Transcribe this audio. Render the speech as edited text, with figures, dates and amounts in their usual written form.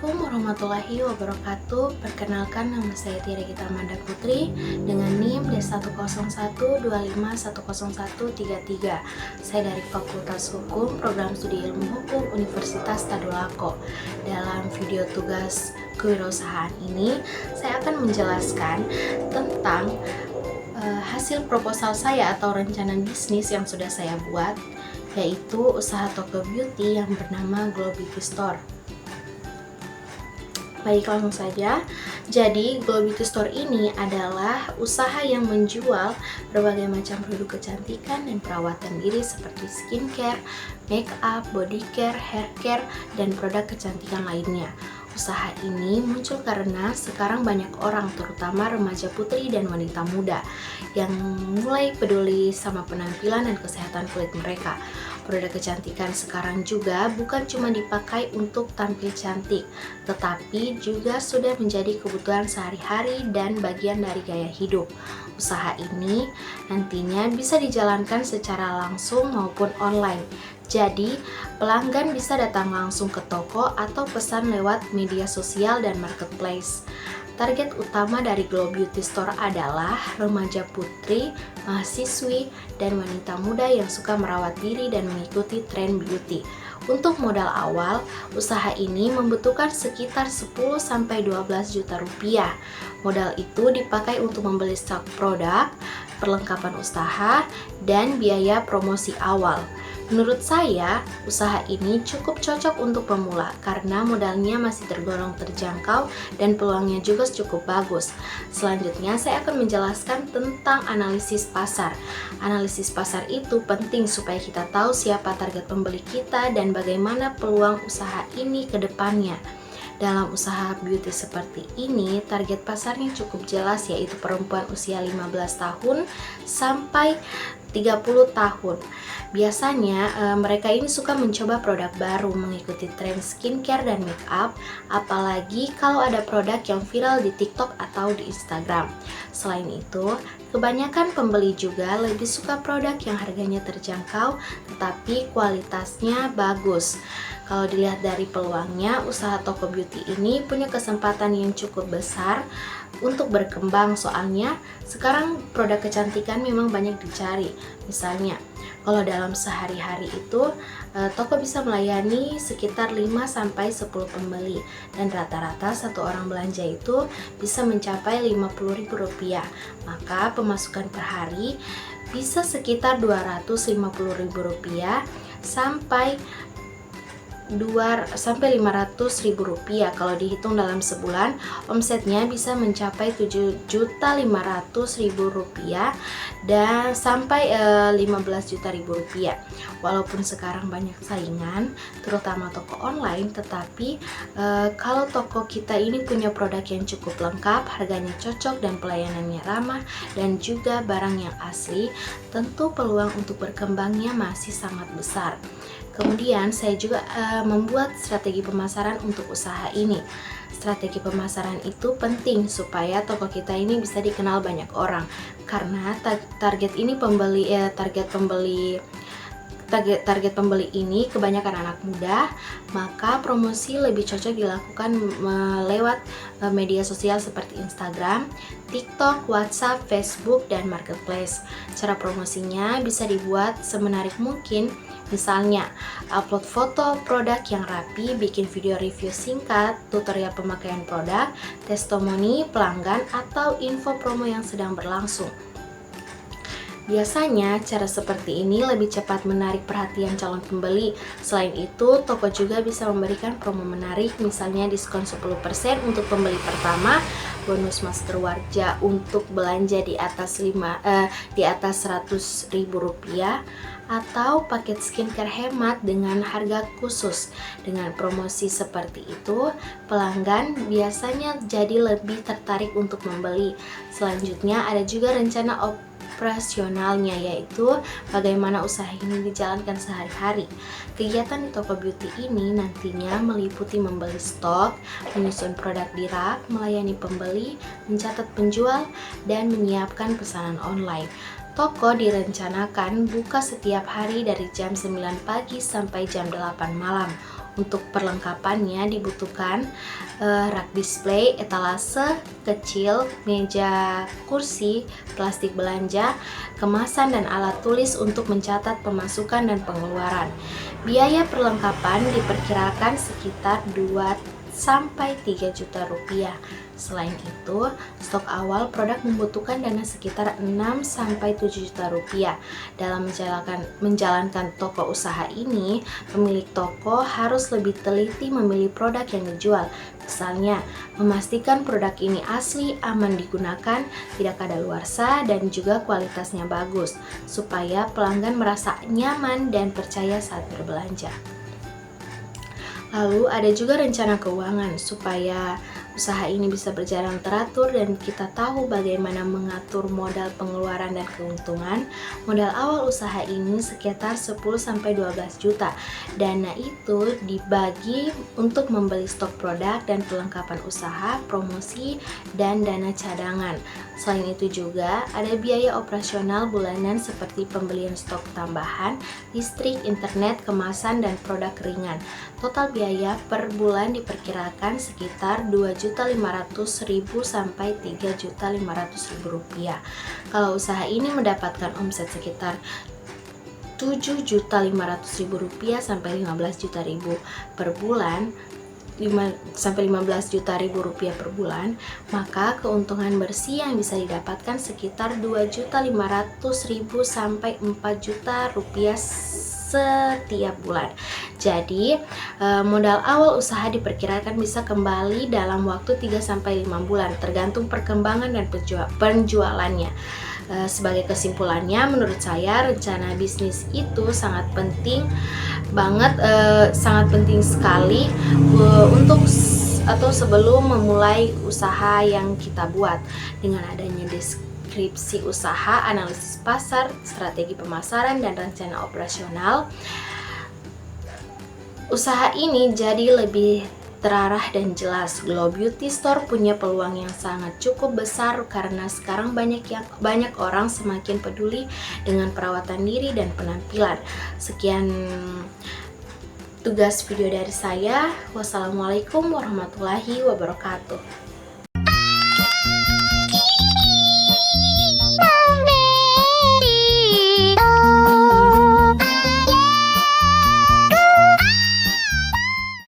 Assalamualaikum warahmatullahi wabarakatuh. Perkenalkan, nama saya Tiara Gita Amanda Putri dengan NIM D10125101133. Saya dari Fakultas Hukum, Program Studi Ilmu Hukum Universitas Tadulako. Dalam video tugas kewirausahaan ini, saya akan menjelaskan tentang hasil proposal saya atau rencana bisnis yang sudah saya buat, yaitu usaha toko beauty yang bernama Glow Beauty Store. Baik, langsung saja. Jadi, Glow Beauty Store ini adalah usaha yang menjual berbagai macam produk kecantikan dan perawatan diri seperti skincare, make up, body care, hair care, dan produk kecantikan lainnya. Usaha ini muncul karena sekarang banyak orang, terutama remaja putri dan wanita muda, yang mulai peduli sama penampilan dan kesehatan kulit mereka. Produk kecantikan sekarang juga bukan cuma dipakai untuk tampil cantik, tetapi juga sudah menjadi kebutuhan sehari-hari dan bagian dari gaya hidup. Usaha ini nantinya bisa dijalankan secara langsung maupun online. Jadi, pelanggan bisa datang langsung ke toko atau pesan lewat media sosial dan marketplace. Target utama dari Glow Beauty Store adalah remaja putri, mahasiswi, dan wanita muda yang suka merawat diri dan mengikuti tren beauty. Untuk modal awal, usaha ini membutuhkan sekitar 10-12 juta rupiah. Modal itu dipakai untuk membeli stok produk, perlengkapan usaha, dan biaya promosi awal. Menurut saya, usaha ini cukup cocok untuk pemula karena modalnya masih tergolong terjangkau dan peluangnya juga cukup bagus. Selanjutnya, saya akan menjelaskan tentang analisis pasar. Analisis pasar itu penting supaya kita tahu siapa target pembeli kita dan bagaimana peluang usaha ini ke depannya. Dalam usaha beauty seperti ini, target pasarnya cukup jelas, yaitu perempuan usia 15 tahun sampai 30 tahun. Biasanya mereka ini suka mencoba produk baru, mengikuti tren skincare dan make up, apalagi kalau ada produk yang viral di TikTok atau di Instagram. Selain itu, kebanyakan pembeli juga lebih suka produk yang harganya terjangkau tetapi kualitasnya bagus. Kalau dilihat dari peluangnya, usaha toko beauty ini punya kesempatan yang cukup besar untuk berkembang, soalnya sekarang produk kecantikan memang banyak dicari. Misalnya, kalau dalam sehari-hari itu toko bisa melayani sekitar 5-10 pembeli, dan rata-rata satu orang belanja itu bisa mencapai Rp50.000. Maka pemasukan per hari bisa sekitar Rp250.000 sampai Rp500.000. Kalau dihitung dalam sebulan, omsetnya bisa mencapai Rp7.500.000 dan sampai Rp15 juta. Walaupun sekarang banyak saingan, terutama toko online, tetapi kalau toko kita ini punya produk yang cukup lengkap, harganya cocok dan pelayanannya ramah, dan juga barang yang asli, tentu peluang untuk berkembangnya masih sangat besar. Kemudian saya juga membuat strategi pemasaran untuk usaha ini. Strategi pemasaran itu penting supaya toko kita ini bisa dikenal banyak orang, karena target pembeli ini kebanyakan anak muda, maka promosi lebih cocok dilakukan lewat media sosial seperti Instagram, TikTok, WhatsApp, Facebook, dan Marketplace. Cara promosinya bisa dibuat semenarik mungkin. Misalnya, upload foto produk yang rapi, bikin video review singkat, tutorial pemakaian produk, testimoni pelanggan, atau info promo yang sedang berlangsung. Biasanya, cara seperti ini lebih cepat menarik perhatian calon pembeli. Selain itu, toko juga bisa memberikan promo menarik, misalnya diskon 10% untuk pembeli pertama, bonus master warja untuk belanja di atas Rp100.000, atau paket skincare hemat dengan harga khusus. Dengan promosi seperti itu, pelanggan biasanya jadi lebih tertarik untuk membeli. Selanjutnya, ada juga rencana operasionalnya, yaitu bagaimana usaha ini dijalankan sehari-hari. Kegiatan di toko beauty ini nantinya meliputi membeli stok, menyusun produk di rak, melayani pembeli, mencatat penjual, dan menyiapkan pesanan online. Toko direncanakan buka setiap hari dari jam 9 pagi sampai jam 8 malam. Untuk perlengkapannya dibutuhkan rak display, etalase kecil, meja kursi, plastik belanja, kemasan dan alat tulis untuk mencatat pemasukan dan pengeluaran. Biaya perlengkapan diperkirakan sekitar 2 sampai 3 juta rupiah. Selain itu, stok awal produk membutuhkan dana sekitar 6 sampai 7 juta rupiah. Dalam menjalankan toko usaha ini, pemilik toko harus lebih teliti memilih produk yang dijual. Misalnya, memastikan produk ini asli, aman digunakan, tidak kadaluarsa, dan juga kualitasnya bagus, supaya pelanggan merasa nyaman dan percaya saat berbelanja. Lalu ada juga rencana keuangan supaya usaha ini bisa berjalan teratur dan kita tahu bagaimana mengatur modal pengeluaran dan keuntungan. Modal awal usaha ini sekitar 10-12 juta. Dana itu dibagi untuk membeli stok produk dan perlengkapan usaha, promosi, dan dana cadangan. Selain itu juga ada biaya operasional bulanan seperti pembelian stok tambahan, listrik, internet, kemasan, dan produk ringan. Total biaya per bulan diperkirakan sekitar 2.500.000 sampai 3.500.000 rupiah. Kalau usaha ini mendapatkan omset sekitar 7.500.000 rupiah sampai 15 juta ribu per bulan, 5 sampai 15 juta ribu rupiah per bulan, maka keuntungan bersih yang bisa didapatkan sekitar 2.500.000 sampai 4 juta rupiah setiap bulan. Jadi, modal awal usaha diperkirakan bisa kembali dalam waktu 3-5 bulan, tergantung perkembangan dan penjualannya. Sebagai kesimpulannya, menurut saya rencana bisnis itu sangat penting banget, sangat penting sekali untuk atau sebelum memulai usaha yang kita buat. Dengan adanya deskripsi usaha, analisis pasar, strategi pemasaran, dan rencana operasional, usaha ini jadi lebih terarah dan jelas. Glow Beauty Store punya peluang yang sangat cukup besar karena sekarang banyak orang semakin peduli dengan perawatan diri dan penampilan. Sekian tugas video dari saya. Wassalamualaikum warahmatullahi wabarakatuh.